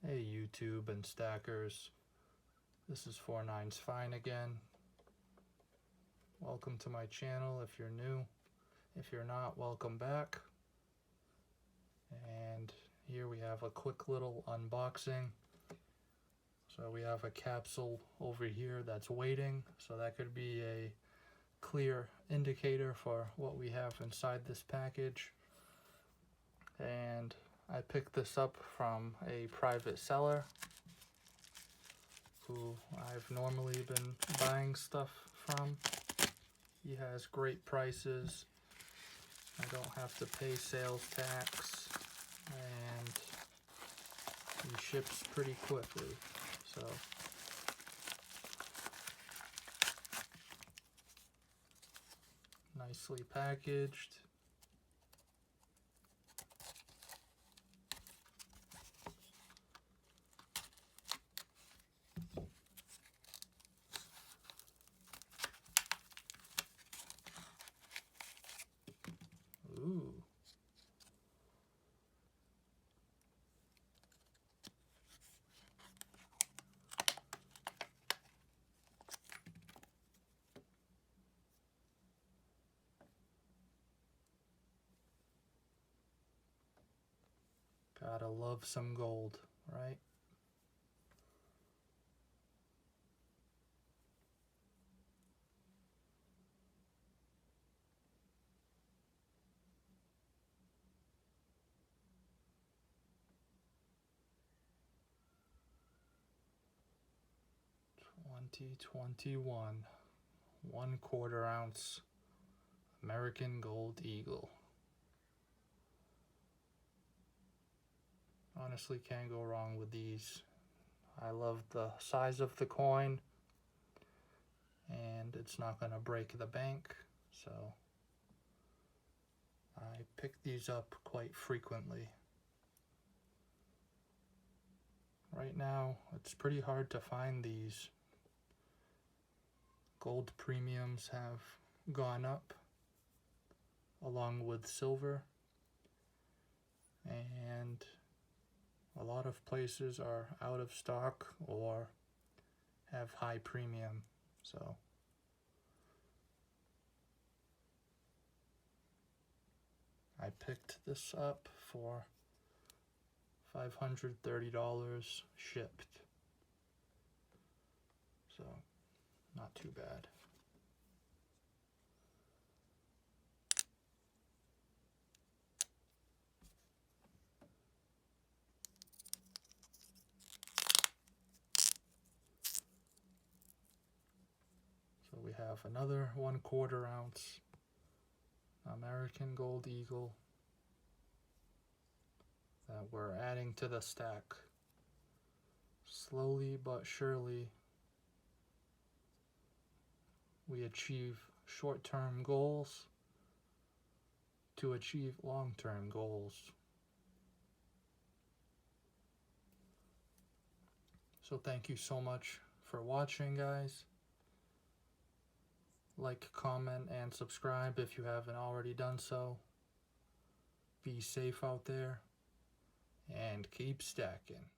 Hey YouTube and stackers, this is 49's Fine again. Welcome to my channel if you're new. If you're not, welcome back. And here we have a quick little unboxing. So we have a capsule over here that's waiting, so that could be a clear indicator for what we have inside this package. And I picked this up from a private seller who I've normally been buying stuff from. He has great prices. I don't have to pay sales tax, and he ships pretty quickly. So nicely packaged. Ooh. Gotta love some gold, right? $2021 1/4 ounce American Gold Eagle. Honestly, can't go wrong with these. I love the size of the coin, and it's not gonna break the bank, so I pick these up quite frequently. Right now, it's pretty hard to find these. Gold premiums have gone up along with silver, and a lot of places are out of stock or have high premium. So I picked this up for $530 shipped. So not too bad. So we have another 1/4 ounce American Gold Eagle that we're adding to the stack. Slowly but surely, we achieve short-term goals to achieve long-term goals. So thank you so much for watching, guys. Like, comment, and subscribe if you haven't already done so. Be safe out there, and keep stacking.